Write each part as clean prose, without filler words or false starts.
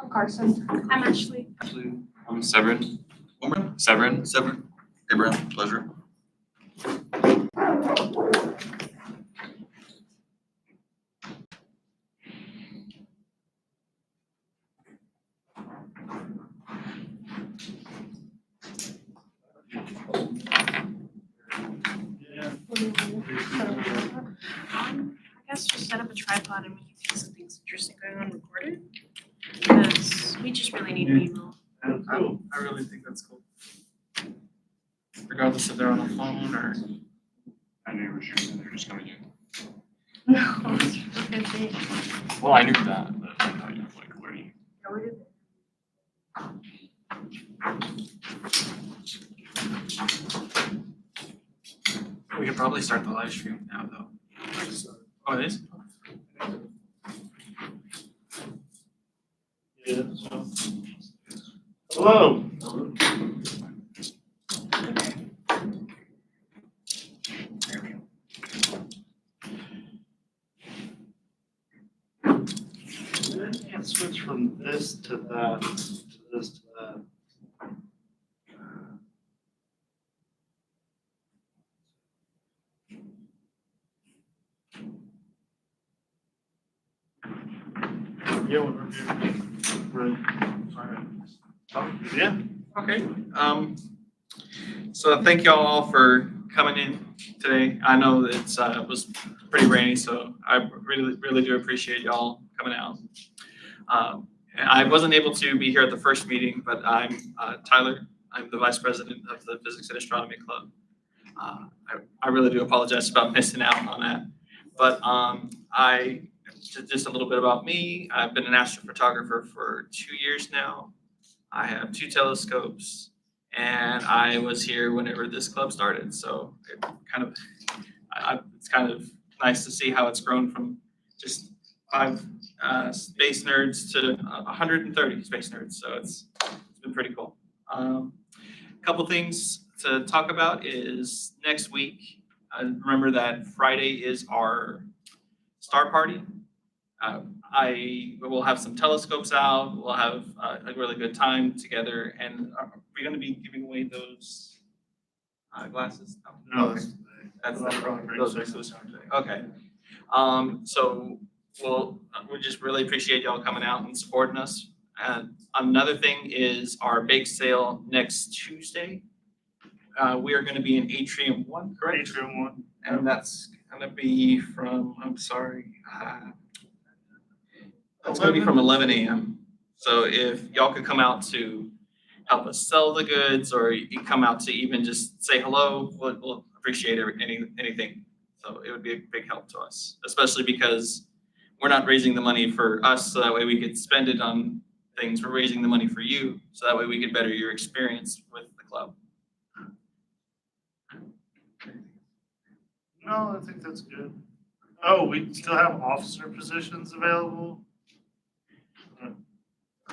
Carson. I'm Ashley. Ashley, I'm Severin. Severin. Hey, Brent, pleasure. I guess just set up a tripod and we can get some things interesting going on recorded. Because we just really need people. I really think that's cool. Regardless if they're on a phone or. I knew you were shooting, they're just coming in. No, it's a good thing. Well, I knew that, but I thought you were like learning. Yeah, we did. We could probably start the live stream now, though. Oh, it is? Yeah. Hello. I can't switch from this to that, to this to that. Yeah, we're yeah. Okay. So thank y'all all for coming in today. I know it was pretty rainy, so I really do appreciate y'all coming out. And I wasn't able to be here at the first meeting, but I'm Tyler. I'm the vice president of the Physics and Astronomy Club. I really do apologize about missing out on that, but just a little bit about me. I've been an astrophotographer for 2 years now. I have 2 telescopes, and I was here whenever this club started. So it's kind of nice to see how it's grown from just 5 space nerds to 130 space nerds. So it's been pretty cool. A couple things to talk about is next week. Remember that Friday is our star party. I will have some telescopes out. We'll have a really good time together. And are we going to be giving away those glasses? No, Okay. that's Those are exclusive today. Okay. So we just really appreciate y'all coming out and supporting us. And another thing is our bake sale next Tuesday. We are going to be in Atrium 1, correct? Atrium 1. And that's going to be from, I'm sorry, it's going to be from 11 a.m. So if y'all could come out to help us sell the goods, or you can come out to even just say hello, we'll appreciate anything. So it would be a big help to us, especially because we're not raising the money for us so that way we could spend it on things. We're raising the money for you so that way we could better your experience with the club. No, I think that's good. Oh, we still have officer positions available?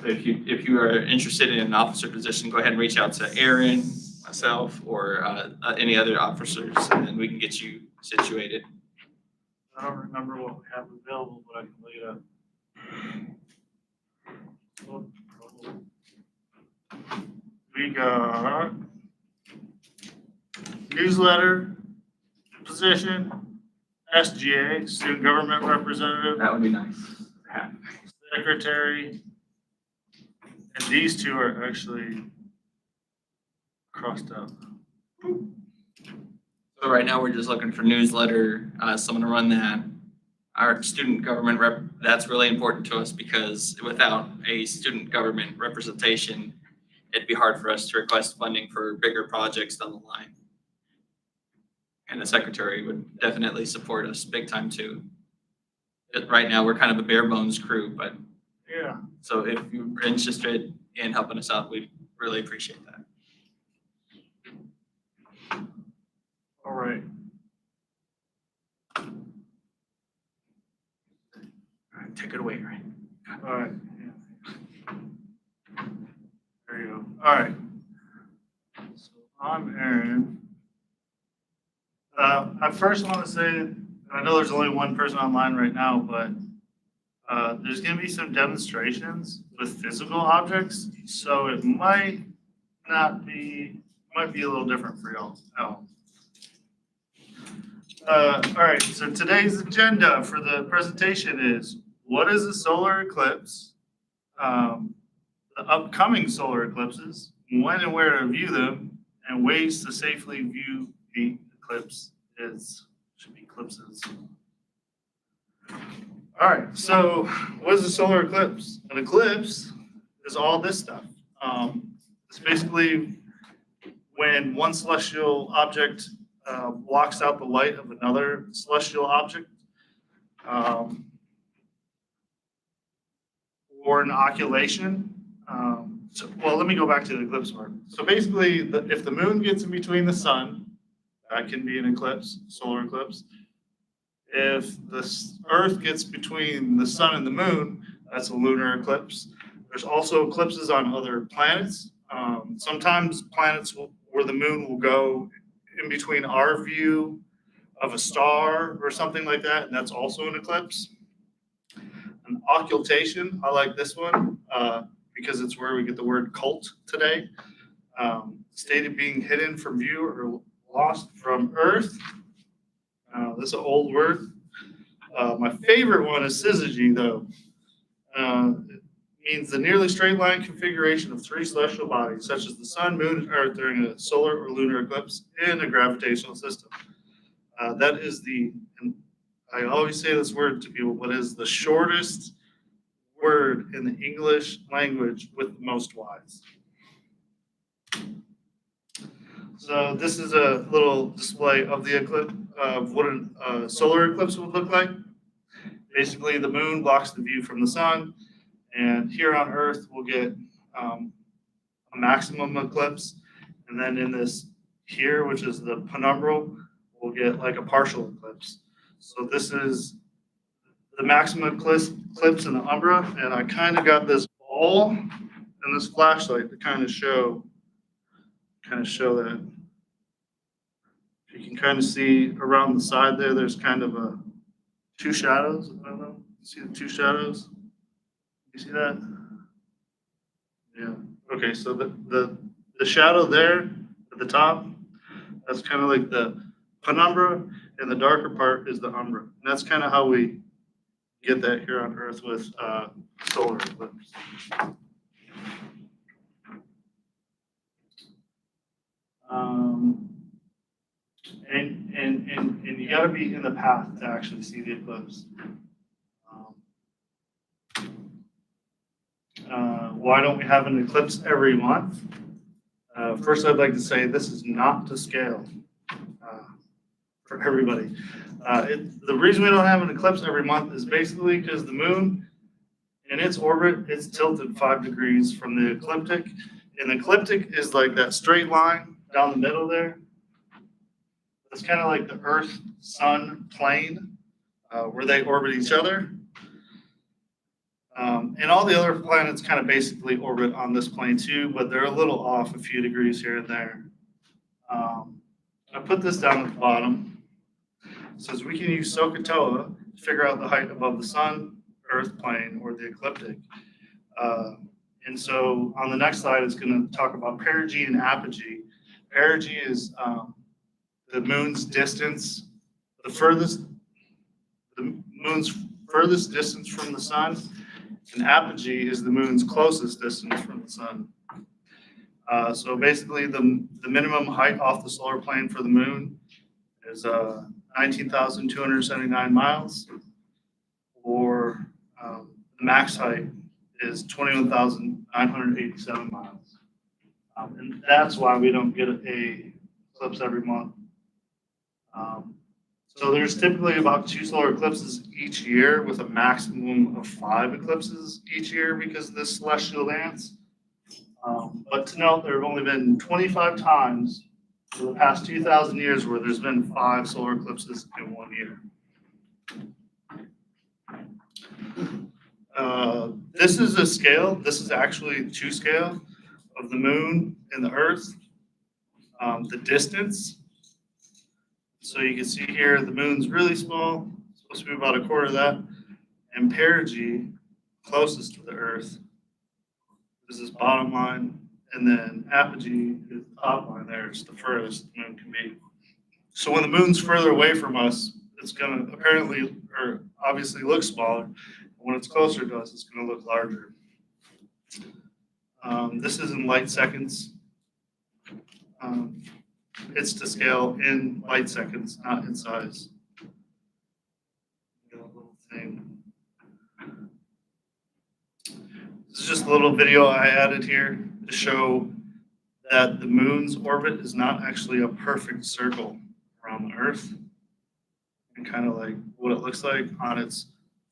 If you are interested in an officer position, go ahead and reach out to Aaron, myself, or any other officers, and then we can get you situated. I don't remember what we have available, but I can look it up. We got newsletter position, SGA, student government representative, That would be nice. secretary, and these 2 are actually crossed out. So right now, we're just looking for newsletter, someone to run that. Our student government rep, that's really important to us because without a student government representation, it'd be hard for us to request funding for bigger projects down the line. And the secretary would definitely support us big time too. Right now, we're kind of a bare bones crew, but Yeah. so if you're interested in helping us out, we'd really appreciate that. All right. All right, take it away, Ryan. All right. There you go. All right. So I'm Aaron. I first want to say, I know there's only one person online right now, but There's gonna be some demonstrations with physical objects, so it might be a little different for y'all. All right, so today's agenda for the presentation is, what is a solar eclipse? The upcoming solar eclipses, when and where to view them, and ways to safely view the eclipse should be eclipses. All right, so what is a solar eclipse? An eclipse is all this stuff. It's basically when one celestial object blocks out the light of another celestial object, or an occultation. Well, let me go back to the eclipse part. So basically, if the moon gets in between the sun, that can be an eclipse, solar eclipse. If the Earth gets between the sun and the moon, that's a lunar eclipse. There's also eclipses on other planets. Sometimes planets where the moon will go in between our view of a star or something like that, and that's also an eclipse. An occultation, I like this one because it's where we get the word cult today. State of being hidden from view or lost from Earth. This is an old word. My favorite one is syzygy, though. It means the nearly straight line configuration of three celestial bodies, such as the sun, moon, and Earth during a solar or lunar eclipse in a gravitational system. That is and I always say this word to people, but is the shortest word in the English language with the most Y's. So this is a little display of the eclipse, of what a solar eclipse would look like. Basically, the moon blocks the view from the sun, and here on Earth we'll get a maximum eclipse, and then in this here, which is the penumbral, we'll get like a partial eclipse. So this is the maximum eclipse in the umbra, and I kind of got this ball and this flashlight to kind of show that. You can kind of see around the side there, there's kind of two shadows. I don't know. See the two shadows? You see that? Yeah. Okay, so the shadow there at the top, that's kind of like the penumbra, and the darker part is the umbra. And that's kind of how we get that here on Earth with solar eclipse. And you got to be in the path to actually see the eclipse. Why don't we have an eclipse every month? First, I'd like to say this is not to scale for everybody. The reason we don't have an eclipse every month is basically because the moon, in its orbit, it's tilted 5 degrees from the ecliptic. And the ecliptic is like that straight line down the middle there. It's kind of like the Earth-Sun plane where they orbit each other. And all the other planets kind of basically orbit on this plane too, but they're a little off a few degrees here and there. I put this down at the bottom. It says we can use SOHCAHTOA to figure out the height above the sun, Earth plane, or the ecliptic. And so on the next slide, it's going to talk about perigee and apogee. Perigee is the moon's distance, the moon's furthest distance from the sun, and apogee is the moon's closest distance from the sun. So basically, the minimum height off the solar plane for the moon is 19,279 miles, or the max height is 21,987 miles. And that's why we don't get a eclipse every month. So there's typically about 2 solar eclipses each year, with a maximum of 5 eclipses each year because of this celestial dance. But to note, there have only been 25 times for the past 2,000 years where there's been 5 solar eclipses in 1 year. This is a scale. This is actually to scale of the moon and the Earth. The distance. So you can see here the moon's really small. It's supposed to be about a quarter of that. And perigee, closest to the Earth, is this bottom line, and then apogee is the top line there. It's the furthest the moon can be. So when the moon's further away from us, it's gonna apparently, or obviously look smaller. When it's closer to us, it's gonna look larger. This is in light seconds. It's to scale in light seconds, not in size. Got a little thing. This is just a little video I added here to show that the moon's orbit is not actually a perfect circle around the Earth, and kind of like what it looks like on its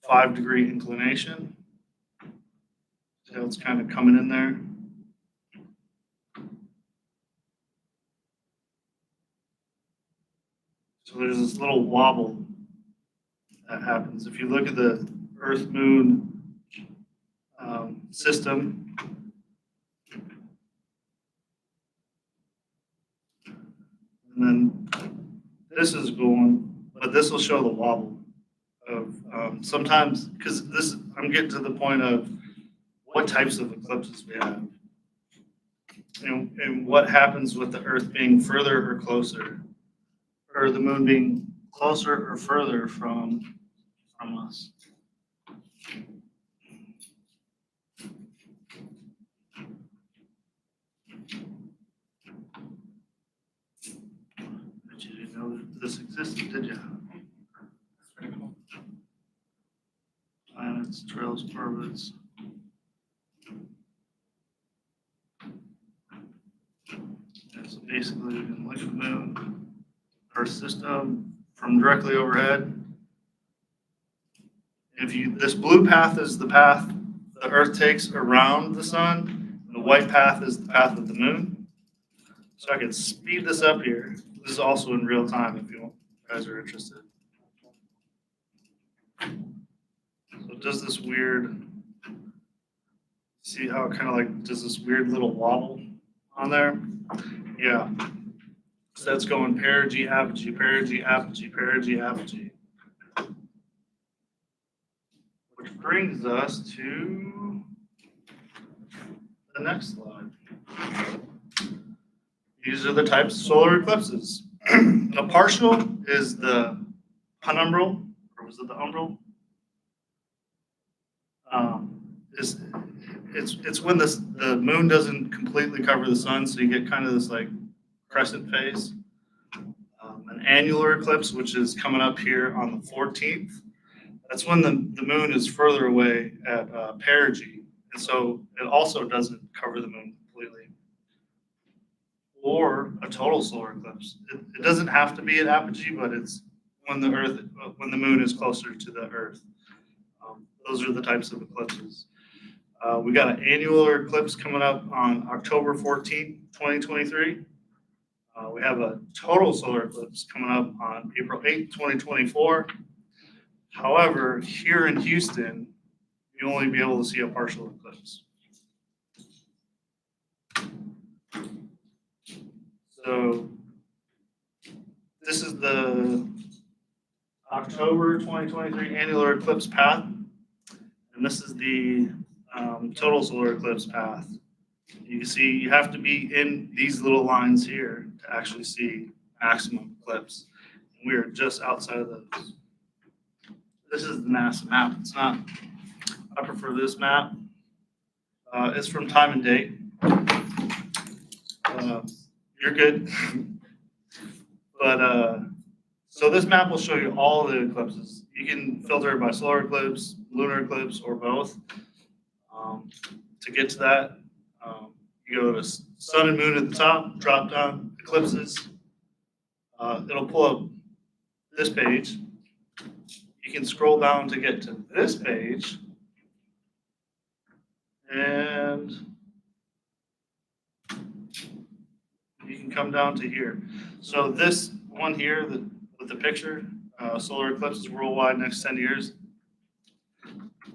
5-degree inclination. So it's kind of coming in there. So there's this little wobble that happens. If you look at the Earth-Moon system, and then this is going, but this will show the wobble of sometimes, because this, I'm getting to the point of what types of eclipses we have, and what happens with the Earth being further or closer, or the moon being closer or further from us. But you didn't know that this existed, did you? Planets, trails, orbits. Yeah, so basically, you can look at the moon, Earth system from directly overhead. This blue path is the path the Earth takes around the sun, and the white path is the path of the moon. So I can speed this up here. This is also in real time if you guys are interested. So it does this weird, see how it kind of like does this weird little wobble on there? Yeah. So that's going perigee, apogee, perigee, apogee, perigee, apogee. Which brings us to the next slide. These are the types of solar eclipses. A partial is the penumbral, or was it the umbral? It's when the moon doesn't completely cover the sun, so you get kind of this like crescent phase. An annular eclipse, which is coming up here on the 14th. That's when the moon is further away at perigee, and so it also doesn't cover the moon completely. Or a total solar eclipse. It doesn't have to be at apogee, but it's when the moon is closer to the Earth. Those are the types of eclipses. We got an annular eclipse coming up on October 14th, 2023. We have a total solar eclipse coming up on April 8th, 2024. However, here in Houston, you'll only be able to see a partial eclipse. So this is the October 2023 annular eclipse path, and this is the total solar eclipse path. You can see you have to be in these little lines here to actually see maximum eclipse. And we are just outside of those. This is the NASA map. It's not, I prefer this map. It's from time and date. You're good. But so this map will show you all the eclipses. You can filter it by solar eclipse, lunar eclipse, or both. To get to that, you go to sun and moon at the top, drop down eclipses. It'll pull up this page. You can scroll down to get to this page. And you can come down to here. So this one here with the picture, solar eclipses worldwide next 10 years,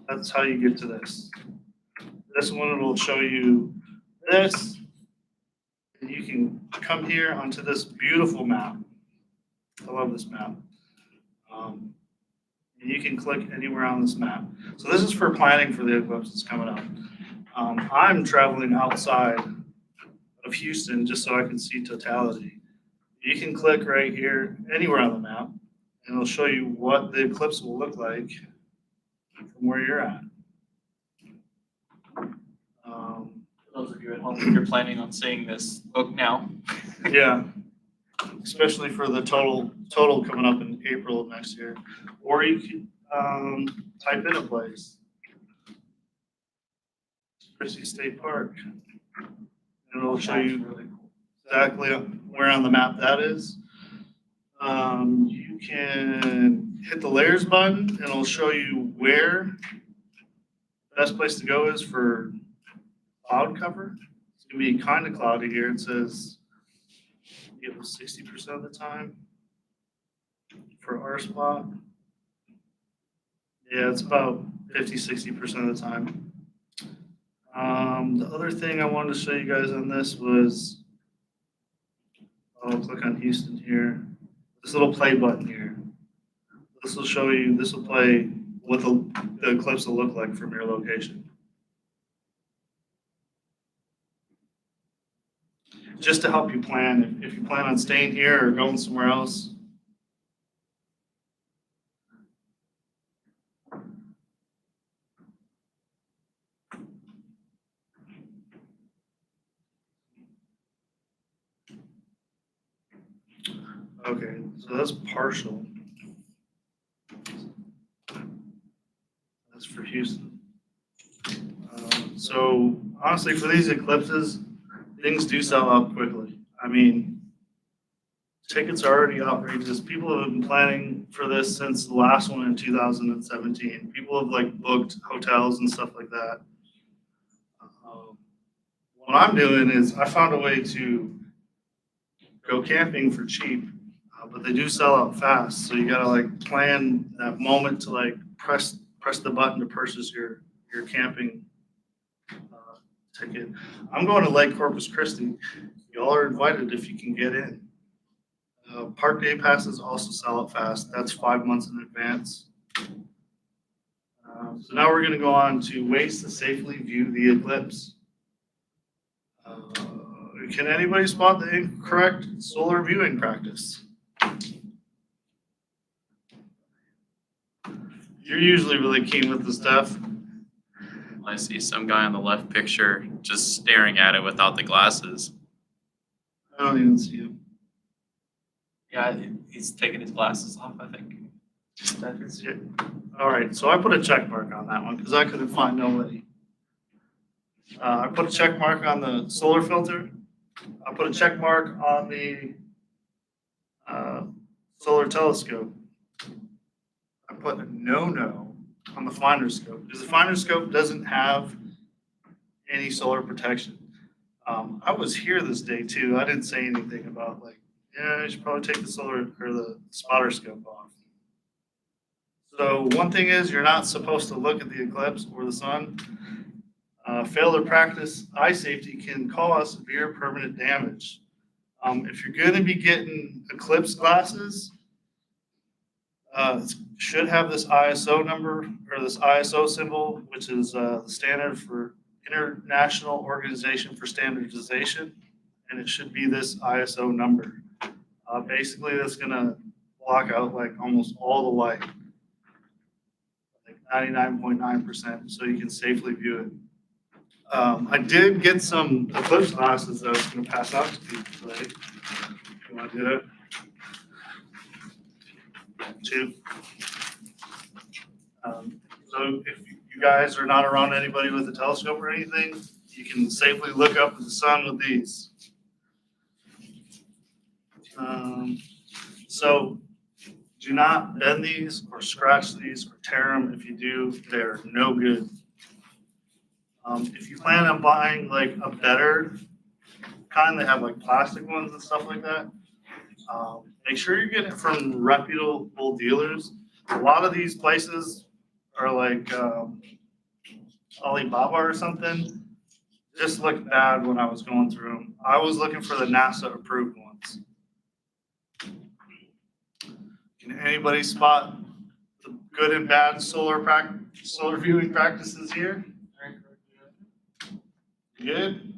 that's how you get to this. This one will show you this, and you can come here onto this beautiful map. I love this map. And you can click anywhere on this map. So this is for planning for the eclipse that's coming up. I'm traveling outside of Houston just so I can see totality. You can click right here, anywhere on the map, and it'll show you what the eclipse will look like from where you're at. For those of you at home, if you're planning on seeing this, look now. Yeah, especially for the total coming up in April of next year. Or you could type in a place. Christie State Park. And it'll show you exactly where on the map that is. You can hit the layers button and it'll show you where the best place to go is for cloud cover. It's gonna be kind of cloudy here. It says it was 60% of the time for our spot. Yeah, it's about 50-60% of the time. The other thing I wanted to show you guys on this was, I'll click on Houston here. This little play button here. This will show you, this will play what the eclipse will look like from your location. Just to help you plan, if you plan on staying here or going somewhere else. Okay, so that's partial. That's for Houston. So honestly, for these eclipses, things do sell out quickly. I mean, tickets are already outrageous. People have been planning for this since the last one in 2017. People have like booked hotels and stuff like that. What I'm doing is I found a way to go camping for cheap, but they do sell out fast. So you gotta like plan that moment to like press the button to purchase your camping ticket. I'm going to Lake Corpus Christi. Y'all are invited if you can get in. Park day passes also sell out fast. That's 5 months in advance. So now we're going to go on to ways to safely view the eclipse. Can anybody spot the incorrect solar viewing practice? You're usually really keen with this stuff. I see some guy on the left picture just staring at it without the glasses. I don't even see him. Yeah, he's taking his glasses off, I think. All right, so I put a check mark on that one because I couldn't find nobody. I put a check mark on the solar filter. I put a check mark on the solar telescope. I put a no on the finder scope because the finder scope doesn't have any solar protection. I was here this day too. I didn't say anything about like, yeah, you should probably take the solar or the spotter scope off. So one thing is you're not supposed to look at the eclipse or the sun. Fail to practice eye safety can cause severe permanent damage. If you're going to be getting eclipse glasses, it should have this ISO number or this ISO symbol, which is the standard for International Organization for Standardization, and it should be this ISO number. Basically, that's going to block out like almost all the light, like 99.9%, so you can safely view it. I did get some eclipse glasses that I was going to pass out to people today. You want to do that? Two. So if you guys are not around anybody with a telescope or anything, you can safely look up at the sun with these. So do not bend these or scratch these or tear them. If you do, they're no good. If you plan on buying like a better kind, they have like plastic ones and stuff like that. Make sure you're getting it from reputable dealers. A lot of these places are like Alibaba or something. Just looked bad when I was going through them. I was looking for the NASA approved ones. Can anybody spot the good and bad solar viewing practices here. Good,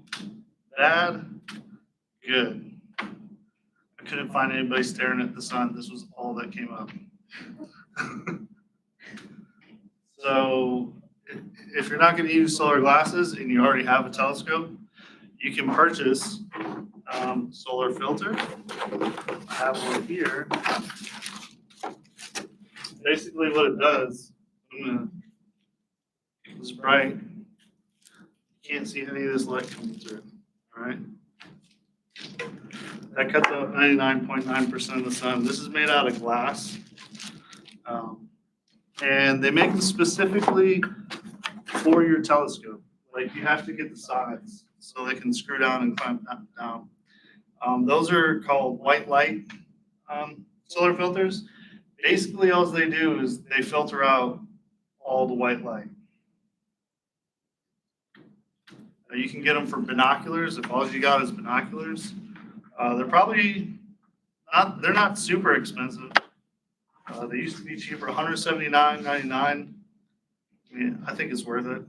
bad, good. I couldn't find anybody staring at the sun. This was all that came up. So if you're not going to use solar glasses and you already have a telescope, you can purchase solar filter. I have one here. Basically what it does, I'm gonna make this bright. You can't see any of this light coming through, all right? That cuts out 99.9% of the sun. This is made out of glass. And they make them specifically for your telescope. Like you have to get the sides so they can screw down and clamp down. Those are called white light solar filters. Basically, all they do is they filter out all the white light. You can get them for binoculars if all you got is binoculars. They're probably they're not super expensive. They used to be cheaper, $179.99. I mean, I think it's worth it.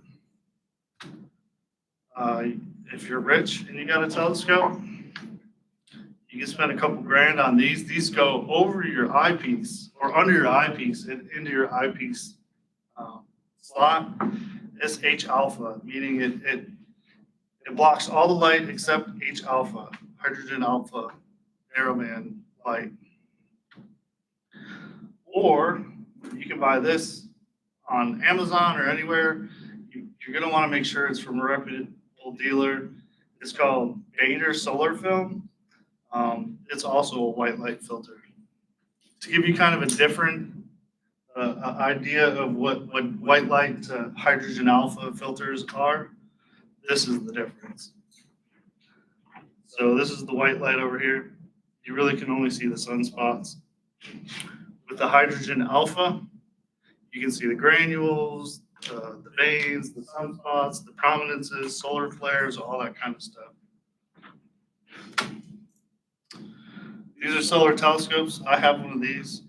If you're rich and you got a telescope, you can spend a couple grand on these. These go over your eyepiece or under your eyepiece and into your eyepiece slot. It's H alpha, meaning it blocks all the light except H alpha, hydrogen alpha, narrowband light. Or you can buy this on Amazon or anywhere. You're going to want to make sure it's from a reputable dealer. It's called Bader Solar Film. It's also a white light filter. To give you kind of a different idea of what white light to hydrogen alpha filters are, this is the difference. So this is the white light over here. You really can only see the sunspots. With the hydrogen alpha, you can see the granules, the veins, the sunspots, the prominences, solar flares, all that kind of stuff. These are solar telescopes. I have one of these.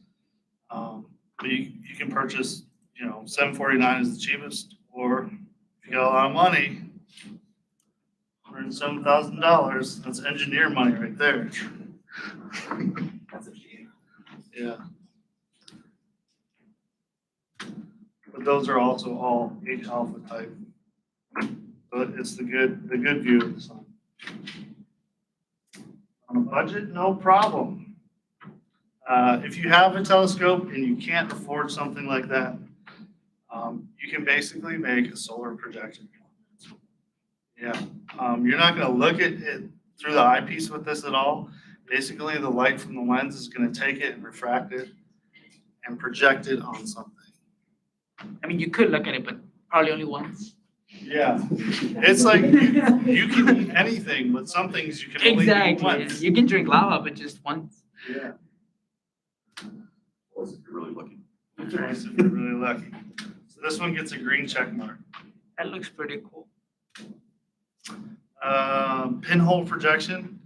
But you can purchase, $749 is the cheapest, or if you got a lot of money, $107,000. That's engineer money right there. Yeah. But those are also all H alpha type. But it's the good view of the sun. On a budget, no problem. If you have a telescope and you can't afford something like that, you can basically make a solar projection. Yeah, you're not going to look at it through the eyepiece with this at all. Basically, the light from the lens is going to take it and refract it and project it on something. I mean, you could look at it, but probably only once. Yeah, it's like you can eat anything, but some things you can only eat Exactly. once. You can drink lava, but just once. Yeah. Or if you're really lucky. Nice if you're really lucky. So this one gets a green check mark. That looks pretty cool. Pinhole projection.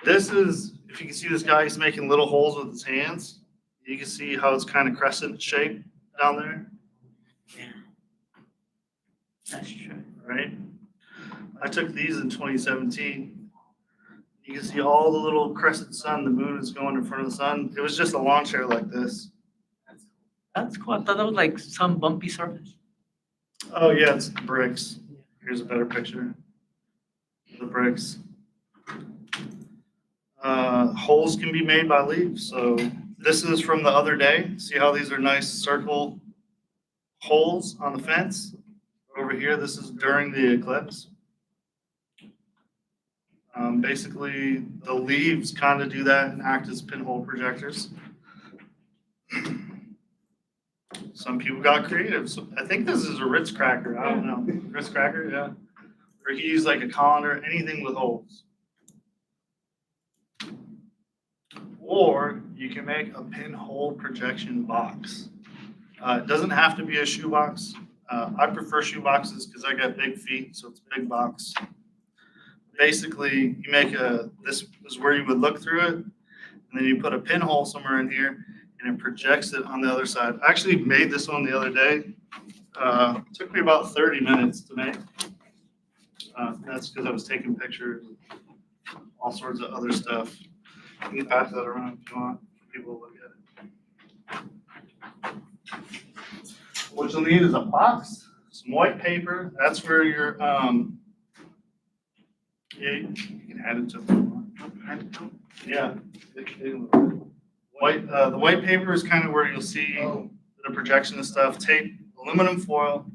This is, if you can see this guy, he's making little holes with his hands. You can see how it's kind of crescent shaped down there, Yeah. That's true. right? I took these in 2017. You can see all the little crescent sun, the moon is going in front of the sun. It was just a lawn chair like this. That's cool. I thought that was like some bumpy surface. Oh yeah, it's the bricks. Here's a better picture. The bricks. Holes can be made by leaves. So this is from the other day. See how these are nice circle holes on the fence? Over here, this is during the eclipse. Basically, the leaves kind of do that and act as pinhole projectors. Some people got creative. So I think this is a Ritz cracker. I don't know. Ritz cracker, yeah. Or he used like a colander, anything with holes. Or you can make a pinhole projection box. It doesn't have to be a shoe box. I prefer shoe boxes because I got big feet, so it's a big box. Basically, you make this is where you would look through it, and then you put a pinhole somewhere in here, and it projects it on the other side. I actually made this one the other day. Took me about 30 minutes to make. That's because I was taking pictures, all sorts of other stuff. You can pass that around if you want for people to look at it. What you'll need is a box, some white paper. That's where your yeah, you can add it to the yeah. White the white paper is kind of where you'll see the projection and stuff. Tape, aluminum foil,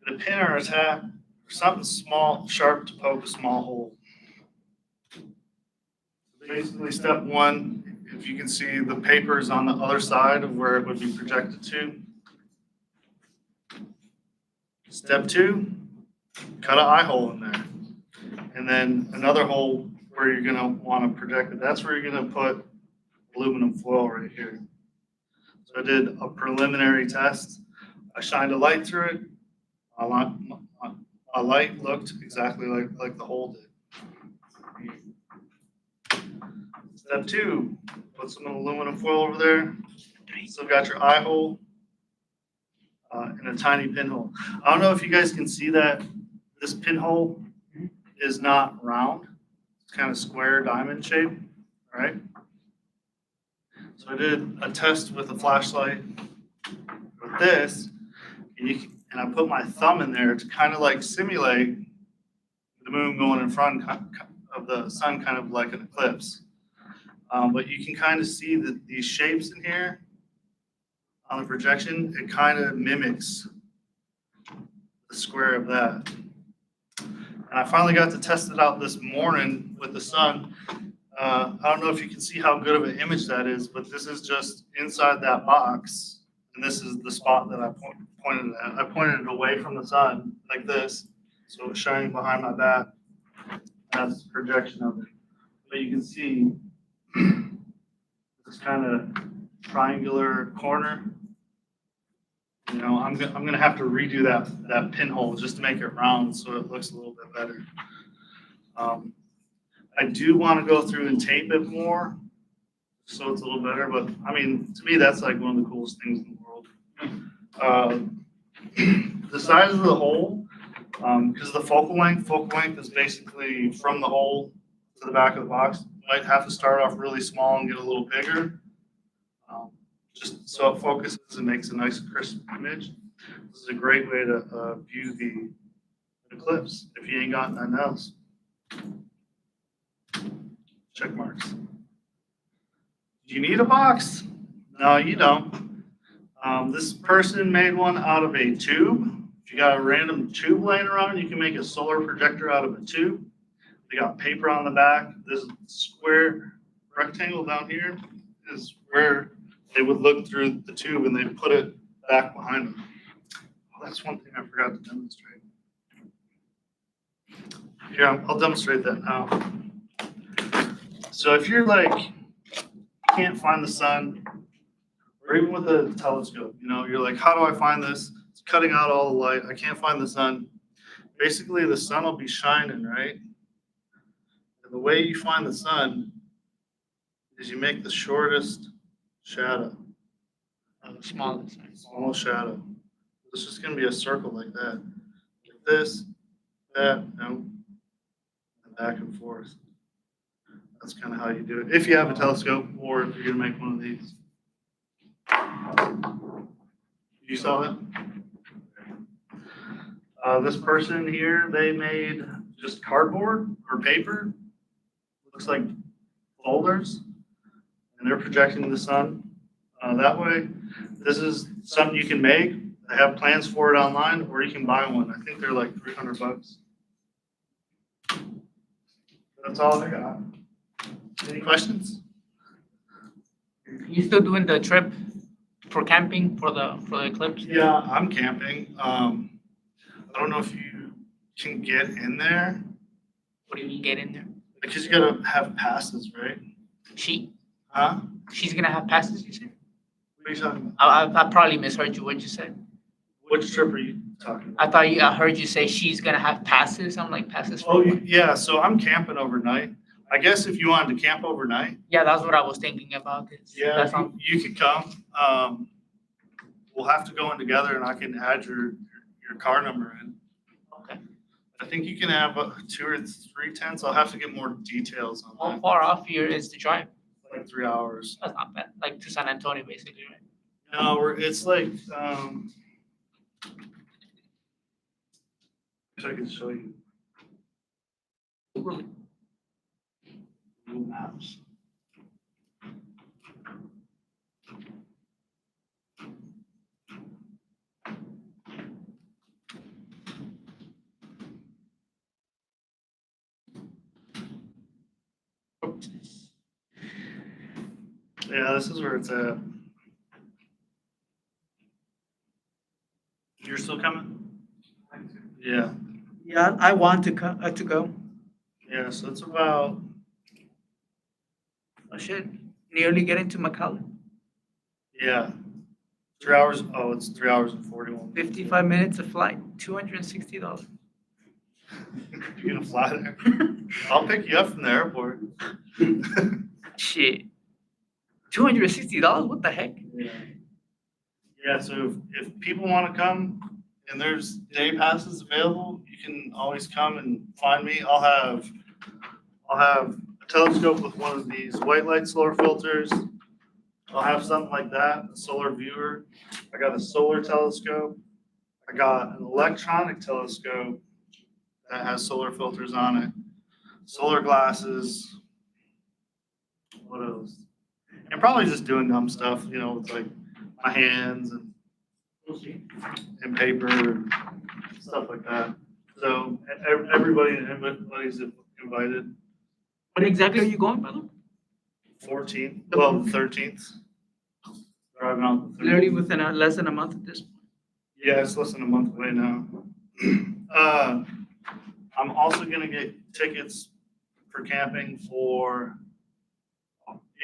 get a pin or a tack, or something small, sharp to poke a small hole. Basically, step one, if you can see the paper is on the other side of where it would be projected to. Step two, cut an eye hole in there. And then another hole where you're gonna wanna project it. That's where you're gonna put aluminum foil right here. So I did a preliminary test. I shined a light through it. A light looked exactly like the hole did. Step two, put some aluminum foil over there. Still got your eye hole and a tiny pinhole. I don't know if you guys can see that. This pinhole is not round. It's kind of square diamond shape, right? So I did a test with a flashlight with this, and I put my thumb in there to kind of like simulate the moon going in front of the sun, kind of like an eclipse. But you can kind of see that these shapes in here on the projection, it kind of mimics the square of that. And I finally got to test it out this morning with the sun. I don't know if you can see how good of an image that is, but this is just inside that box. And this is the spot that I pointed at. I pointed it away from the sun like this. So it's shining behind my back. That's the projection of it. But you can see this kind of triangular corner. You know, I'm gonna have to redo that pinhole just to make it round so it looks a little bit better. I do want to go through and tape it more so it's a little better, but I mean, to me, that's like one of the coolest things in the world. The size of the hole, because the focal length is basically from the hole to the back of the box. Might have to start off really small and get a little bigger, just so it focuses and makes a nice crisp image. This is a great way to view the eclipse if you ain't got nothing else. Check marks. Do you need a box? No, you don't. This person made one out of a tube. If you got a random tube laying around, you can make a solar projector out of a tube. They got paper on the back. This square rectangle down here is where they would look through the tube and they'd put it back behind them. Oh, that's one thing I forgot to demonstrate. Yeah, I'll demonstrate that now. So if you're like, can't find the sun, or even with a telescope, you know, you're like, how do I find this? It's cutting out all the light. I can't find the sun. Basically, the sun will be shining, right? And the way you find the sun is you make the shortest shadow. Smallest. Smallest shadow. It's just going to be a circle like that. Like this, that, and back and forth. That's kind of how you do it. If you have a telescope or if you're going to make one of these. You saw that? This person here, they made just cardboard or paper. Looks like folders. And they're projecting the sun that way. This is something you can make. They have plans for it online, or you can buy one. I think they're like $300. That's all I got. Any questions? You still doing the trip for camping for the eclipse? Yeah, I'm camping. I don't know if you can get in there What do you mean get in there? because you gotta have passes, right? Huh? She's gonna have passes, you said? What are you talking about? I probably misheard you what you said. Which trip are you talking about? I heard you say she's gonna have passes. I'm like passes for Oh, what? yeah. So I'm camping overnight. I guess if you wanted to camp overnight, Yeah, that's what I was thinking about. yeah, That's all. you could come. We'll have to go in together and I can add your car number in. Okay. I think you can have 2 or 3 tents. I'll have to get more details on How that. far off here is the drive? Like 3 hours. That's not bad. Like to San Antonio, basically, right? No, it's like, wish I could show you. Google Maps. Yeah, this is where it's at. You're still coming? Yeah, Yeah, I want to go. yeah, so it's about, Oh shit, nearly getting to McAllen. yeah, 3 hours, oh, it's 3 hours and 41. 55 minutes of flight, $260. You're gonna fly there? I'll pick you up from the airport. Shit. $260? What the heck? Yeah, so if people wanna come and there's day passes available, you can always come and find me. I'll have a telescope with one of these white light solar filters. I'll have something like that, a solar viewer. I got a solar telescope. I got an electronic telescope that has solar filters on it. Solar glasses. What else? And probably just doing dumb stuff, with like my hands and paper, stuff like that. So everybody's invited. When exactly are you going, brother? 14th, well, the 13th. Driving out the 13th. Literally within less than a month at this point. Yeah, it's less than a month away now. I'm also gonna get tickets for camping for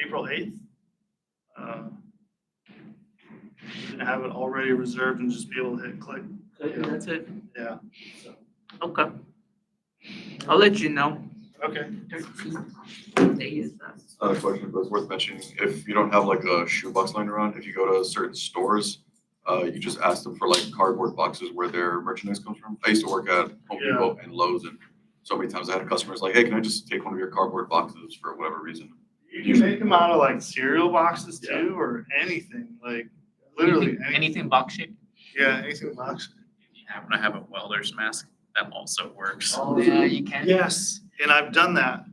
April 8th. I'm gonna have it already reserved and just be able to hit click. That's it. Yeah, so, Okay. I'll let you know. okay. 13 days. Another question, but it's worth mentioning, if you don't have like a shoebox lying around, if you go to certain stores, you just ask them for like cardboard boxes where their merchandise comes from. I used to work at Home Yeah. Depot and Lowe's, and so many times I had customers like, hey, can I just take one of your cardboard boxes for whatever reason? You can make them out of like cereal boxes too, or anything, like literally anything. Anything box shaped? Yeah, anything box. If you happen to have a welder's mask, that also works. Yeah, you can. Yes, and I've done that.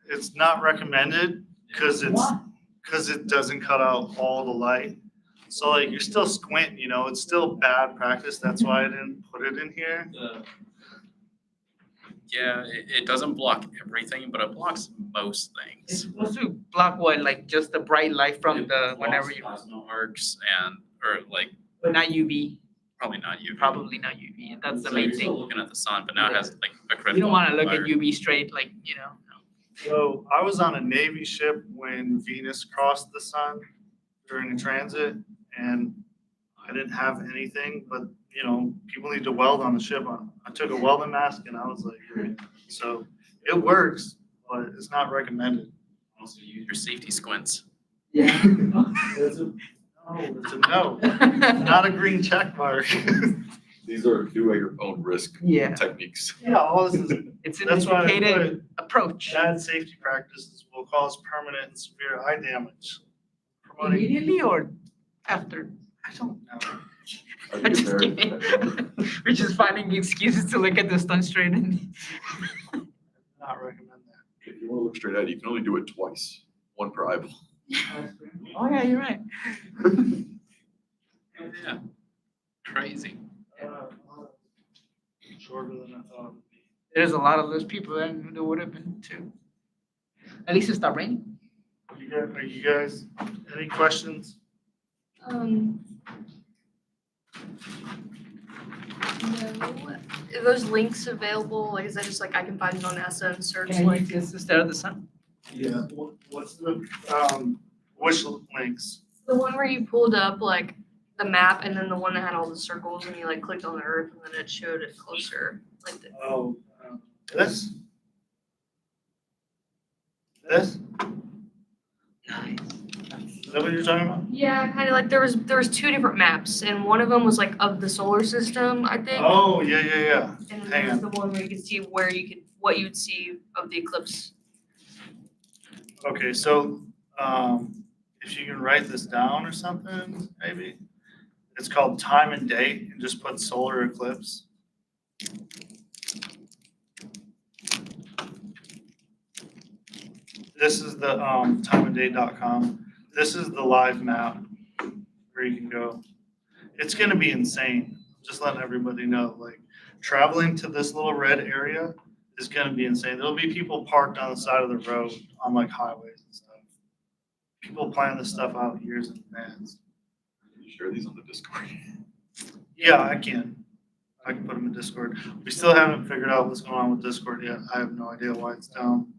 It's not recommended because it doesn't cut out all the light. So like you're still squinting, it's still bad practice. That's why I didn't put it in here. Yeah, it doesn't block everything, but it blocks most It's things. supposed to block what, like just the bright light from It the whenever blocks you, plasma arcs or like but not UV, probably not UV. probably not UV, and that's the So main you're still thing. looking at the sun, but now it has like a critical. You don't wanna look at fire. UV straight, like, So I was on a Navy ship when Venus crossed the sun during a transit, and I didn't have anything, but people need to weld on the ship. I took a welding mask and I was like, so it works, but it's not recommended. Also use your safety squints. Yeah. It's a no, not a green check mark. These are do at your own risk Yeah, techniques. Yeah, all this is, it's an that's why I educated put approach. bad safety practices will cause permanent and severe eye damage. Promoting, Immediately or after? I don't know. I I'm think just it's very- kidding. We're just finding excuses to look at the sun straight and. Not recommend that. If you want to look straight at it, you can only do it twice, one per eyeball. Oh, yeah, you're right. Yeah, crazy. Shorter than I thought it would be. There's a lot of those people that would have been too. At least it stopped raining. Are you guys, any questions? No. Are those links available? Like, is that just like I can find it on NASA and search Can like? you just instead of the sun? Yeah. What's the, which links? The one where you pulled up like the map and then the one that had all the circles and you like clicked on the Earth and then it showed it closer. Like the, Oh, this? This, Nice. is that what you're talking about? Yeah, kind of like there was two different maps, and one of them was like of the solar system, I think. Oh, yeah. And then hang there was the one where you could see what you'd see of the eclipse. Okay, so, if you can write this down or something, maybe. It's called time and date, and just put solar eclipse. This is the, timeanddate.com. This is the live map where you can go. It's gonna be insane, just letting everybody know, like, traveling to this little red area is gonna be insane. There'll be people parked on the side of the road on like highways and stuff. People plan this stuff out years in advance. Can you share these on the Discord? Yeah, I can. I can put them in Discord. We still haven't figured out what's going on with Discord yet. I have no idea why it's down.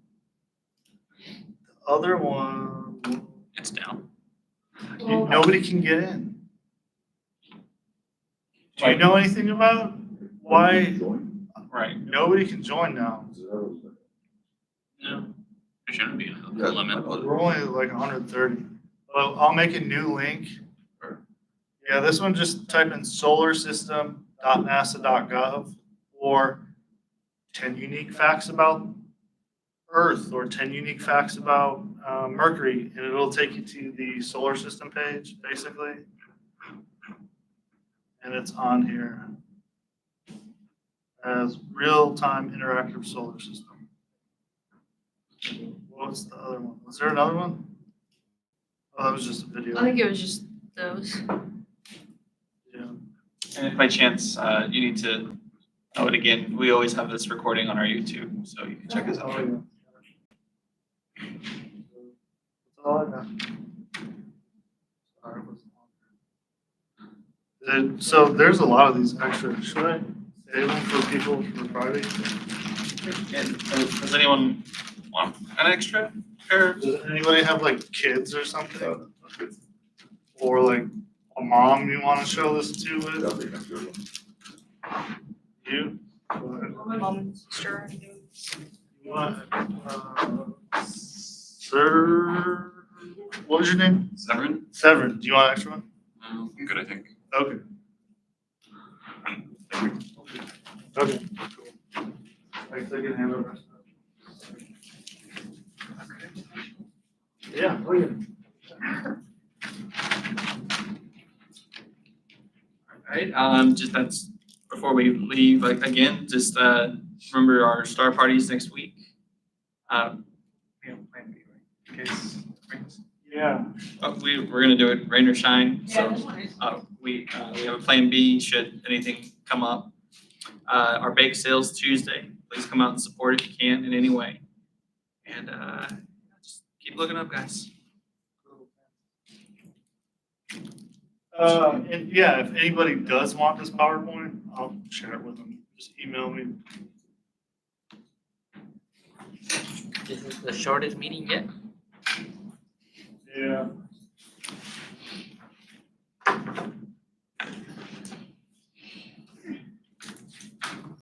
The other one, It's down. nobody can get in. Do you know anything about why Right. nobody can join now? No, there shouldn't be a Yeah, limit. We're only at like 130. Well, I'll make a new link. Sure. Yeah, this one, just type in solarsystem.nasa.gov or 10 unique facts about Earth or 10 unique facts about Mercury, and it'll take you to the solar system page, basically. And it's on here as real-time interactive solar system. What's the other one? Was there another one? Oh, that was just a video. I think it was just those. Yeah. And if by chance, you need to know it again, we always have this recording on our YouTube, so you can check us out. Oh, yeah. That's all I got. Sorry, it was long. So there's a lot of these extra. Should I save them for people for Friday? And does anyone want an extra pair? Does anybody have like kids or something? That's good. Or like a mom you want to show this to with? Yeah, I think that's good. You? Go ahead. My mom and sister. You want, Sir, what was your name? Severin? Severin. Do you want an extra one? No, I'm good, I think. Okay. Okay. Cool. Thanks, I can handle the rest of it. Yeah, oh yeah. Alright, just that's, before we leave, like, again, just, remember our star parties next week. We have plan B, right? In case it rains. Yeah. We're gonna do it rain or shine, so, we have a plan B should anything come up. Our bake sale's Tuesday, please come out and support if you can in any way. And, just keep looking up, guys. And yeah, if anybody does want this PowerPoint, I'll share it with them. Just email me. This is the shortest meeting yet. Yeah.